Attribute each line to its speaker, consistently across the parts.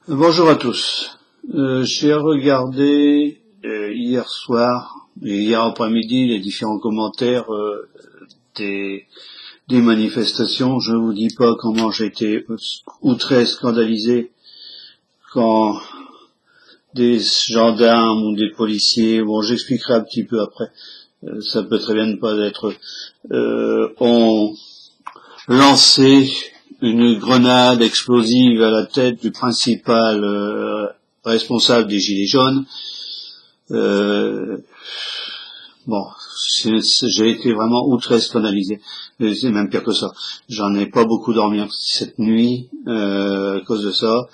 Speaker 1: Bonjour à tous. J'ai regardé hier soir et hier après-midi les différents commentaires des, des manifestations. Je ne vous dis pas comment j'ai été outré, scandalisé quand des gendarmes ou des policiers, bon j'expliquerai un petit peu après, ça peut très bien ne pas être, ont lancé une grenade explosive à la tête du principal responsable des Gilets jaunes. Bon, j'ai été vraiment outré, scandalisé. C'est même pire que ça. J'en ai pas beaucoup dormi cette nuit à cause de ça.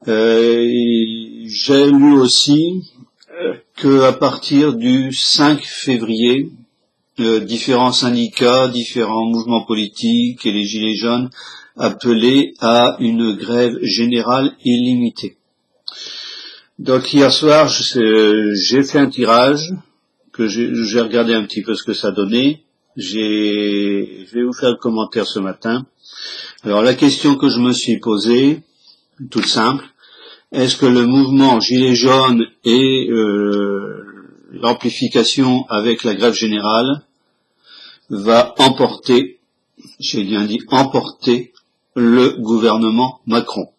Speaker 1: J'ai lu aussi que à partir du 5 février, différents syndicats, différents mouvements politiques et les Gilets jaunes appelaient à une grève générale illimitée. Donc hier soir, j'ai fait un tirage, que j'ai regardé un petit peu ce que ça donnait. Je vais vous faire le commentaire ce matin. Alors la question que je me suis posée, toute simple, est-ce que le mouvement Gilets jaunes et l'amplification avec la grève générale va emporter, j'ai bien dit emporter, le gouvernement Macron?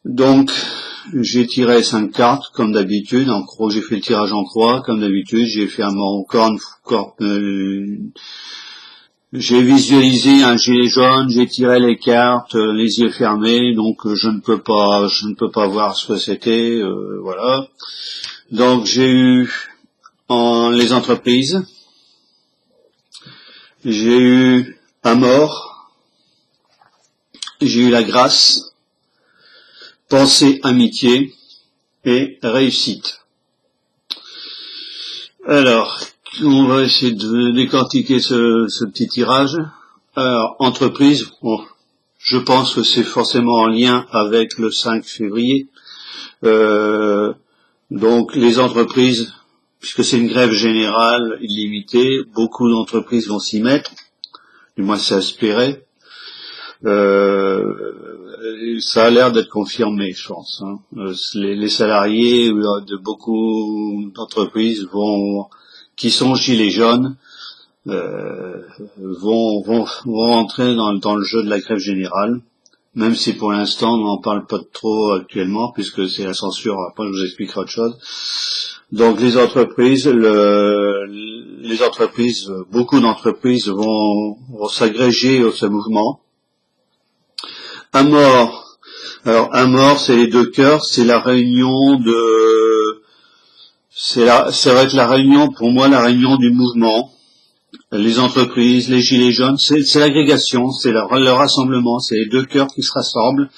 Speaker 1: Donc, j'ai tiré 5 cartes, comme d'habitude. En croix, j'ai fait le tirage en croix, comme d'habitude. J'ai fait j'ai visualisé un gilet jaune, j'ai tiré les cartes, les yeux fermés, donc je ne peux pas voir ce que c'était, voilà. Donc j'ai eu les entreprises, j'ai eu Amor, j'ai eu la grâce, pensée, amitié et réussite. Alors, on va essayer de décortiquer ce petit tirage. Alors, entreprise, bon, je pense que c'est forcément en lien avec le 5 février. Donc, les entreprises, puisque c'est une grève générale illimitée, beaucoup d'entreprises vont s'y mettre. Du moins, c'est espéré. Ça a l'air d'être confirmé, je pense. Hein. Les salariés de beaucoup d'entreprises qui sont gilets jaunes, vont entrer dans le jeu de la grève générale, même si pour l'instant on n'en parle pas trop actuellement, puisque c'est la censure. Après, je vous expliquerai autre chose. Donc les entreprises, beaucoup d'entreprises vont s'agréger à ce mouvement. Amor. Alors Amor, c'est les deux cœurs, c'est la réunion ça va être la réunion, pour moi, la réunion du mouvement. Les entreprises, les gilets jaunes, c'est l'agrégation, c'est le rassemblement, c'est les deux cœurs qui se rassemblent.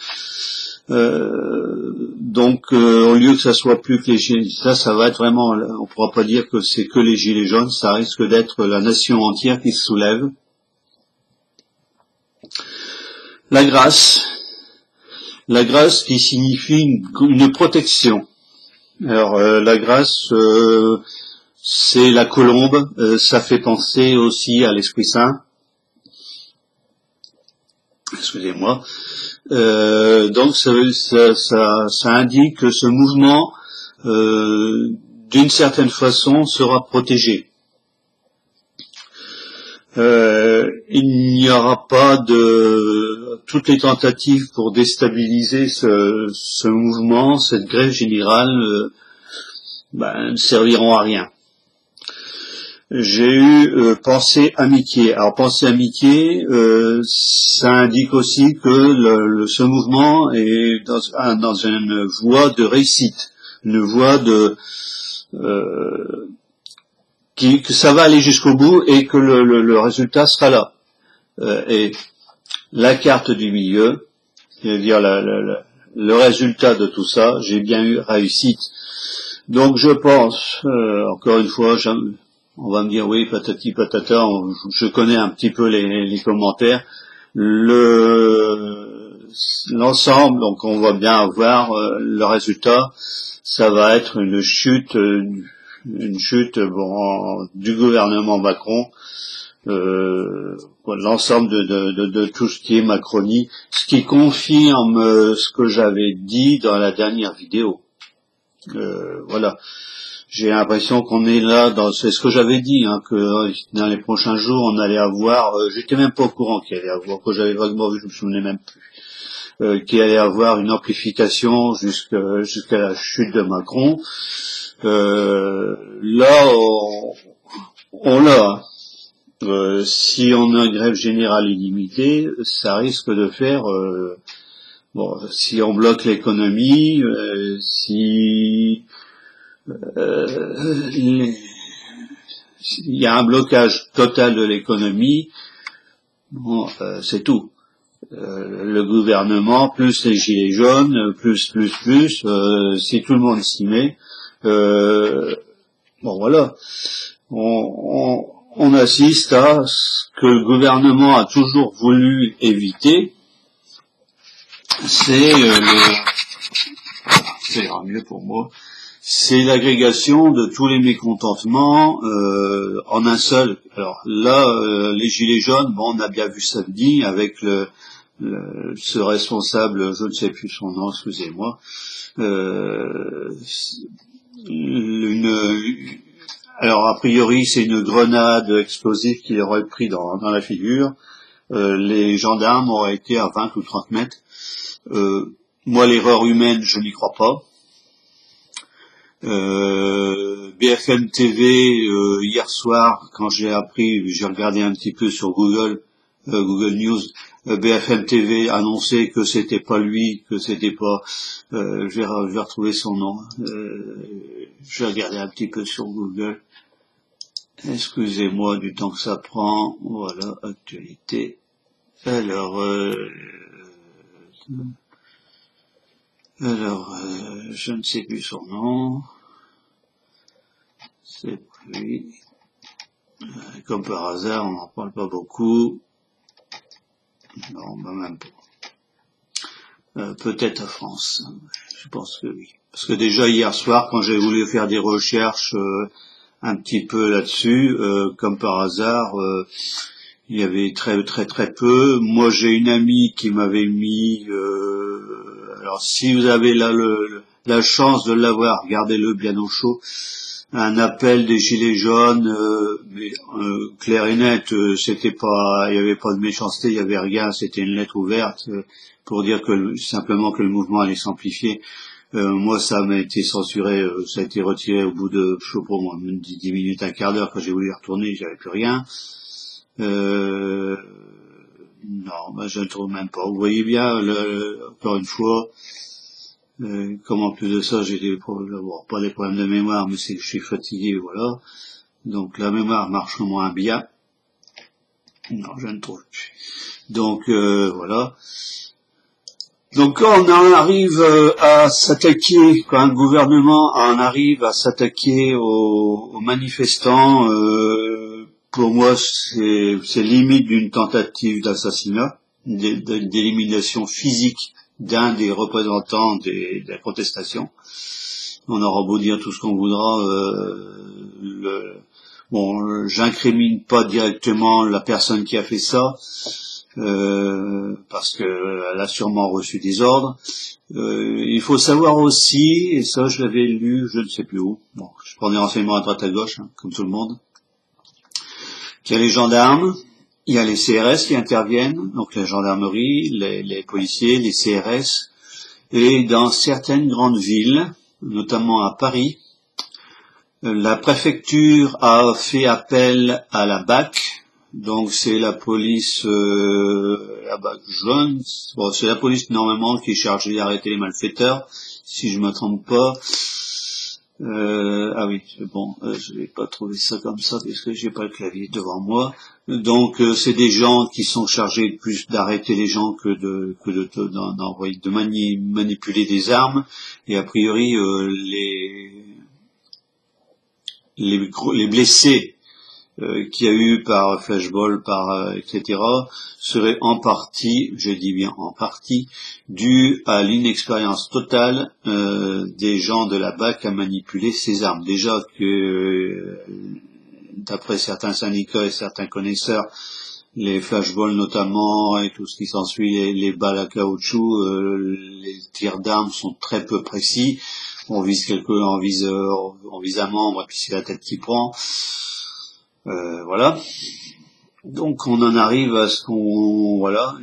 Speaker 1: Donc au lieu que ça soit plus que les gilets, ça va être vraiment, on pourra pas dire que c'est que les gilets jaunes, ça risque d'être la nation entière qui se soulève. La grâce qui signifie une protection. Alors la grâce, c'est la colombe, ça fait penser aussi à l'Esprit Saint. Excusez-moi. Donc ça indique que ce mouvement, d'une certaine façon, sera protégé. Il n'y aura pas toutes les tentatives pour déstabiliser ce mouvement, cette grève générale, ne serviront à rien. J'ai eu pensée amitié. Alors pensée amitié, ça indique aussi que ce mouvement est dans une voie de réussite, une voie que ça va aller jusqu'au bout et que le résultat sera là. Et la carte du milieu, c'est-à-dire le résultat de tout ça, j'ai bien eu réussite. Donc je pense, encore une fois, on va me dire oui, patati patata, je connais un petit peu les commentaires. L'ensemble, donc on va bien avoir le résultat, ça va être une chute du gouvernement Macron, l'ensemble de tout ce qui est Macronie, ce qui confirme ce que j'avais dit dans la dernière vidéo. Voilà. J'ai l'impression qu'on est là c'est ce que j'avais dit, hein, que dans les prochains jours on allait avoir, j'étais même pas au courant qu'il allait avoir, que j'avais vaguement vu, je me souvenais même plus, qu'il allait avoir une amplification jusqu'à la chute de Macron. Là, on l'a. Si on a une grève générale illimitée, ça risque de faire, si on bloque l'économie, si il y a un blocage total de l'économie, c'est tout. Le gouvernement, plus les gilets jaunes, plus, si tout le monde s'y met, voilà. On assiste à ce que le gouvernement a toujours voulu éviter, ça ira mieux pour moi, c'est l'agrégation de tous les mécontentements en un seul. Alors là, les gilets jaunes, on a bien vu samedi avec ce responsable, je ne sais plus son nom, excusez-moi, alors a priori c'est une grenade explosive qui aurait pris dans la figure. Les gendarmes auraient été à 20 ou 30 mètres. Moi, l'erreur humaine, je n'y crois pas. BFM TV, hier soir, quand j'ai regardé un petit peu sur Google News, BFM TV annonçait que c'était pas lui, que c'était pas, je vais retrouver son nom, je vais regarder un petit peu sur Google, excusez-moi du temps que ça prend, voilà, actualité, alors, je ne sais plus son nom, c'est lui, comme par hasard, on n'en parle pas beaucoup, non, même pas, peut-être à France, je pense que oui, parce que déjà hier soir, quand j'ai voulu faire des recherches un petit peu là-dessus, comme par hasard, il y avait très peu. Moi, j'ai une amie qui m'avait mis, alors si vous avez la chance de l'avoir, regardez-le bien au chaud, un appel des gilets jaunes, mais clair et net, c'était pas, il y avait pas de méchanceté, il y avait rien, c'était une lettre ouverte pour dire simplement que le mouvement allait s'amplifier. Moi, ça m'a été censuré, ça a été retiré au bout de, je sais pas moi, 10 minutes, un quart d'heure. Quand j'ai voulu y retourner, j'avais plus rien. Non, je ne trouve même pas. Vous voyez bien, encore une fois, comme en plus de ça, j'ai pas des problèmes de mémoire, mais c'est que je suis fatigué, voilà. Donc la mémoire marche moins bien. Non, je ne trouve plus. Donc voilà. Donc quand on en arrive à s'attaquer, quand un gouvernement en arrive à s'attaquer aux manifestants, pour moi c'est limite d'une tentative d'assassinat, d'élimination physique d'un des représentants de la protestation. On aura beau dire tout ce qu'on voudra, j'incrimine pas directement la personne qui a fait ça, parce qu'elle a sûrement reçu des ordres. Il faut savoir aussi, et ça je l'avais lu, je ne sais plus où, je prends des renseignements à droite à gauche, comme tout le monde, qu'il y a les gendarmes, il y a les CRS qui interviennent, donc la gendarmerie, les policiers, les CRS, et dans certaines grandes villes, notamment à Paris, la préfecture a fait appel à la BAC, donc c'est la police, la BAC jaune, c'est la police normalement qui est chargée d'arrêter les malfaiteurs, si je ne me trompe pas. Ah oui, bon, je vais pas trouver ça comme ça parce que j'ai pas le clavier devant moi. Donc c'est des gens qui sont chargés plus d'arrêter les gens que de manipuler des armes. Et a priori les blessés qu'il y a eu par flashball, etc., seraient en partie, je dis bien en partie, dû à l'inexpérience totale des gens de la BAC à manipuler ces armes. Déjà que d'après certains syndicats et certains connaisseurs, les flashballs notamment et tout ce qui s'ensuit, les balles à caoutchouc, les tirs d'armes sont très peu précis. On vise on vise un membre et puis c'est la tête qui prend. Voilà. Donc on en arrive à ce qu'on, voilà,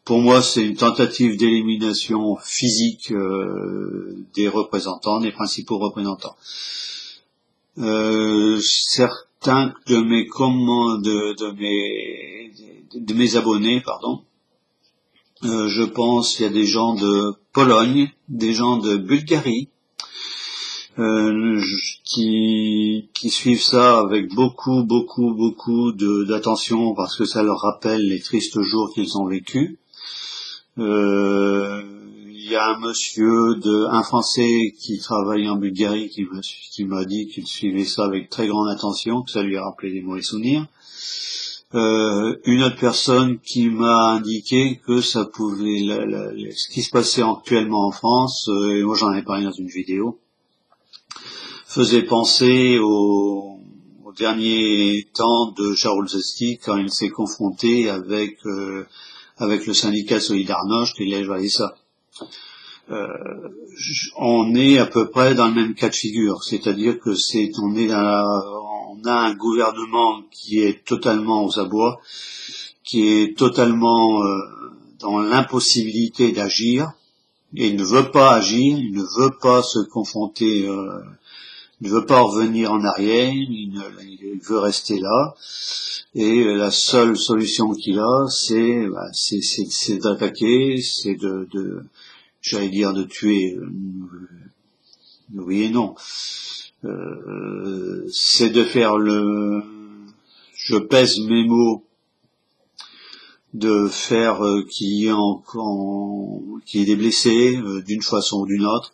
Speaker 1: pour moi c'est une tentative d'élimination physique des représentants, des principaux représentants. Certains de mes abonnés, pardon, je pense il y a des gens de Pologne, des gens de Bulgarie, qui suivent ça avec beaucoup d'attention parce que ça leur rappelle les tristes jours qu'ils ont vécus. Il y a un Français qui travaille en Bulgarie qui m'a dit qu'il suivait ça avec très grande attention, que ça lui a rappelé des mauvais souvenirs. Une autre personne qui m'a indiqué que ça pouvait, ce qui se passait actuellement en France, et moi j'en ai parlé dans une vidéo, faisait penser au dernier temps de Jaruzelski quand il s'est confronté avec le syndicat Solidarność et il a joué ça. On est à peu près dans le même cas de figure, c'est-à-dire que on a un gouvernement qui est totalement aux abois, qui est totalement dans l'impossibilité d'agir, et il ne veut pas agir, il ne veut pas se confronter, il ne veut pas revenir en arrière, il veut rester là, et la seule solution qu'il a, c'est d'attaquer, c'est j'allais dire de tuer, oui et non, c'est de faire je pèse mes mots, de faire qu'il y ait des blessés d'une façon ou d'une autre,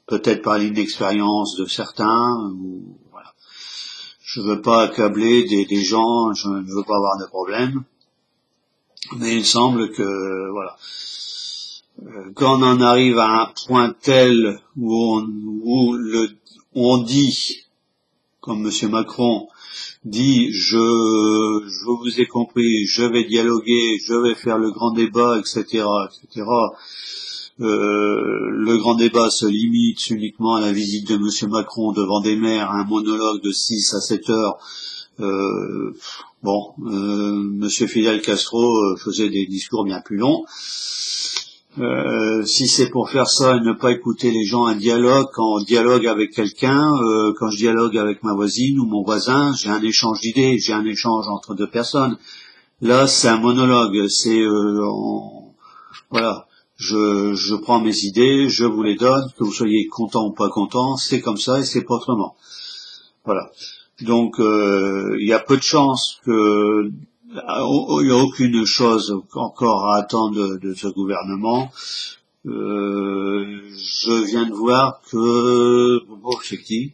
Speaker 1: peut-être par l'inexpérience de certains, voilà. Je veux pas accabler des gens, je ne veux pas avoir de problème, mais il semble que, voilà, quand on en arrive à un point tel où on dit, comme Monsieur Macron dit, je vous ai compris, je vais dialoguer, je vais faire le grand débat, etc., etc., le grand débat se limite uniquement à la visite de Monsieur Macron devant des maires, à un monologue de 6 à 7 heures. Monsieur Fidel Castro faisait des discours bien plus longs. Si c'est pour faire ça et ne pas écouter les gens, un dialogue, quand on dialogue avec quelqu'un, quand je dialogue avec ma voisine ou mon voisin, j'ai un échange d'idées, j'ai un échange entre deux personnes. Là, c'est un monologue, voilà. Je prends mes idées, je vous les donne, que vous soyez content ou pas content, c'est comme ça et c'est pas autrement. Voilà. Donc, il y a peu de chances il n'y a aucune chose encore à attendre de ce gouvernement. Je viens de voir que, c'est qui?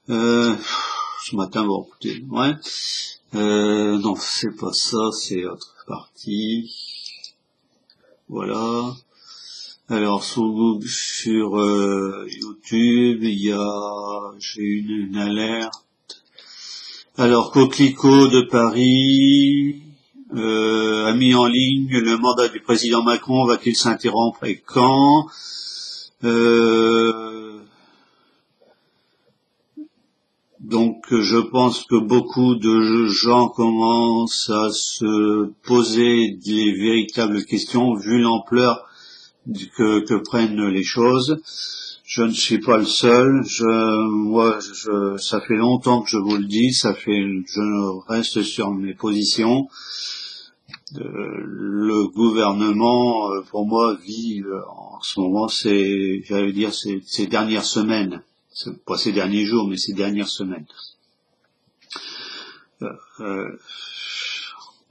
Speaker 1: Ce matin, écoutez, ouais. Non, c'est pas ça, c'est autre partie. Voilà. Alors sur YouTube, j'ai une alerte. Alors Coquelicot de Paris a mis en ligne le mandat du président Macron, va-t-il s'interrompre et quand? Donc je pense que beaucoup de gens commencent à se poser des véritables questions vu l'ampleur que prennent les choses. Je ne suis pas le seul. Ça fait longtemps que je vous le dis. Je reste sur mes positions. Le gouvernement, pour moi, vit en ce moment, ces dernières semaines. Pas ces derniers jours, mais ces dernières semaines.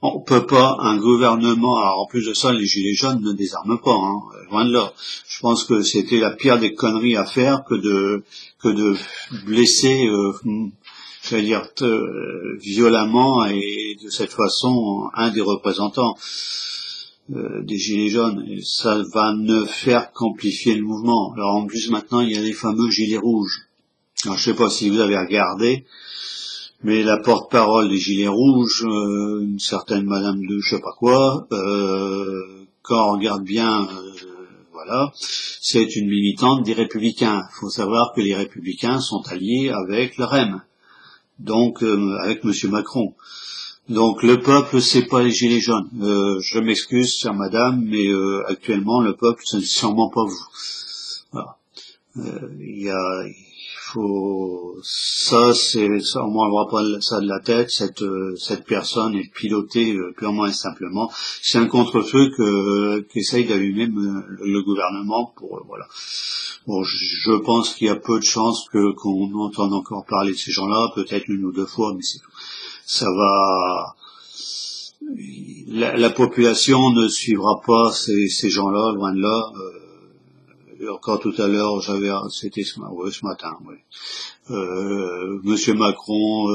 Speaker 1: On peut pas, un gouvernement, alors en plus de ça, les gilets jaunes ne désarment pas, hein, loin de là. Je pense que c'était la pire des conneries à faire que de blesser, violemment et de cette façon un des représentants des gilets jaunes. Et ça va ne faire qu'amplifier le mouvement. Alors en plus maintenant, il y a les fameux gilets rouges. Alors, je sais pas si vous avez regardé, mais la porte-parole des Gilets Rouges, une certaine Madame de je sais pas quoi, quand on regarde bien, voilà, c'est une militante des Républicains. Il faut savoir que les Républicains sont alliés avec le REM, donc avec Monsieur Macron. Donc le peuple, c'est pas les Gilets jaunes. Je m'excuse, chère Madame, mais actuellement le peuple, ce n'est sûrement pas vous. Voilà. Il faut ça, c'est ça, on ne voit pas ça de la tête. Cette personne est pilotée purement et simplement. C'est un contre-feu qu'essaye d'allumer le gouvernement pour voilà. Bon, je pense qu'il y a peu de chances qu'on entende encore parler de ces gens-là, peut-être une ou deux fois, mais c'est tout. Ça va. La population ne suivra pas ces gens-là, loin de là. Encore tout à l'heure, c'était ce matin, oui. Monsieur Macron,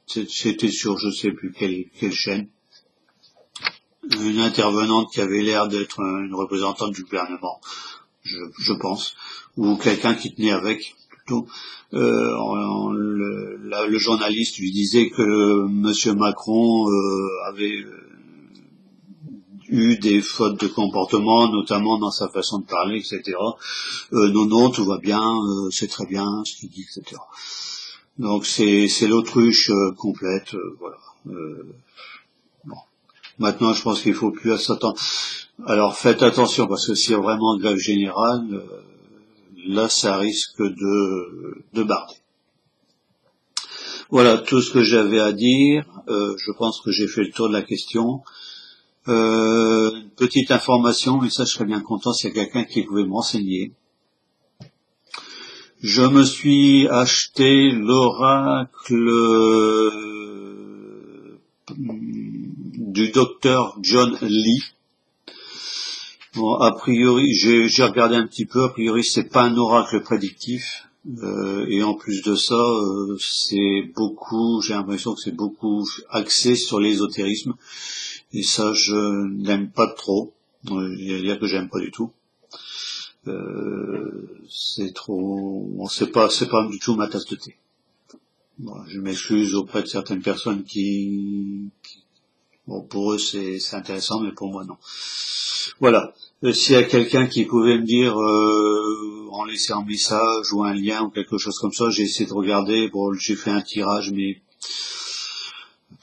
Speaker 1: c'était sur je sais plus quelle chaîne, une intervenante qui avait l'air d'être une représentante du gouvernement, je pense, ou quelqu'un qui tenait avec, plutôt. Le journaliste lui disait que Monsieur Macron avait eu des fautes de comportement, notamment dans sa façon de parler, etc. Non, tout va bien, c'est très bien ce qu'il dit, etc. Donc c'est l'autruche complète, voilà. Bon. Maintenant, je pense qu'il faut plus s'attendre. Alors faites attention, parce que s'il y a vraiment grève générale, là ça risque de barder. Voilà tout ce que j'avais à dire. Je pense que j'ai fait le tour de la question. Une petite information, mais ça je serais bien content s'il y a quelqu'un qui pouvait me renseigner. Je me suis acheté l'oracle du docteur John Lee. Bon, a priori, j'ai regardé un petit peu, a priori c'est pas un oracle prédictif, et en plus de ça, c'est beaucoup, j'ai l'impression que c'est beaucoup axé sur l'ésotérisme. Et ça, je n'aime pas trop. Il y a à dire que j'aime pas du tout. C'est trop. Bon, c'est pas du tout ma tasse de thé. Bon, je m'excuse auprès de certaines personnes bon, pour eux c'est intéressant, mais pour moi non. Voilà. S'il y a quelqu'un qui pouvait me dire en laissant un message ou un lien ou quelque chose comme ça, j'ai essayé de regarder. Bon, j'ai fait un tirage, mais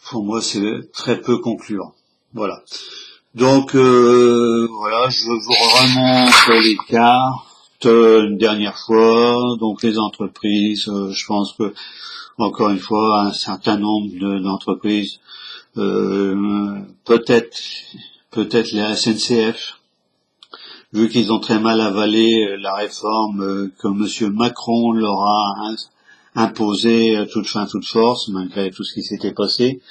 Speaker 1: pour moi c'est très peu concluant. Voilà. Donc voilà, je vous remonte les cartes une dernière fois. Donc les entreprises, je pense que encore une fois, un certain nombre d'entreprises, peut-être les SNCF, vu qu'ils ont très mal avalé la réforme que Monsieur Macron leur a imposée à toute fin, toute force, malgré tout ce qui s'était passé.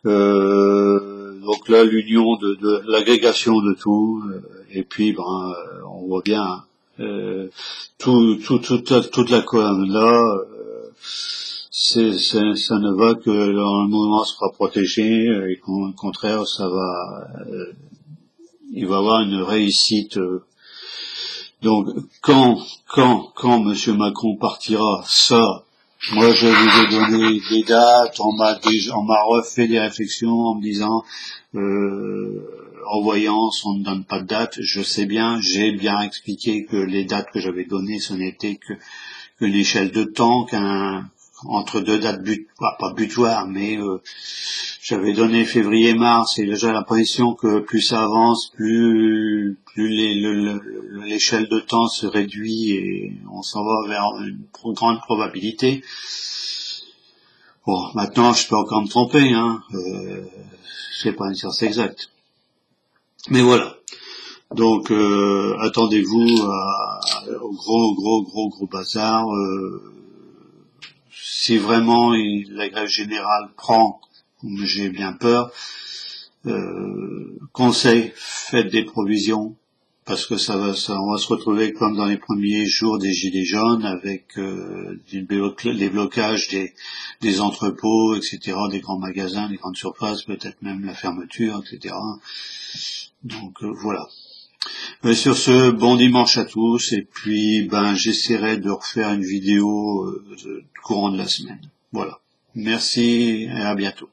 Speaker 1: Donc là, l'union de l'agrégation de tout, et puis on voit bien toute la colonne là, ça ne va que le mouvement sera protégé, et qu'au contraire, il va avoir une réussite. Donc quand Monsieur Macron partira, ça. Moi, je vous ai donné des dates, on m'a refait des réflexions en me disant, en voyance, on ne donne pas de date. Je sais bien, j'ai bien expliqué que les dates que j'avais données, ce n'était que une échelle de temps, entre deux dates pas butoirs, mais j'avais donné février-mars, et j'ai l'impression que plus ça avance, plus l'échelle de temps se réduit et on s'en va vers une grande probabilité. Bon, maintenant je peux encore me tromper, hein, c'est pas une science exacte. Mais voilà. Donc attendez-vous au gros bazar. Si vraiment la grève générale prend, j'ai bien peur, conseil, faites des provisions, parce que on va se retrouver comme dans les premiers jours des Gilets jaunes, avec les blocages des entrepôts, etc., des grands magasins, des grandes surfaces, peut-être même la fermeture, etc. Donc voilà. Sur ce, bon dimanche à tous, et puis j'essaierai de refaire une vidéo courant de la semaine. Voilà. Merci et à bientôt.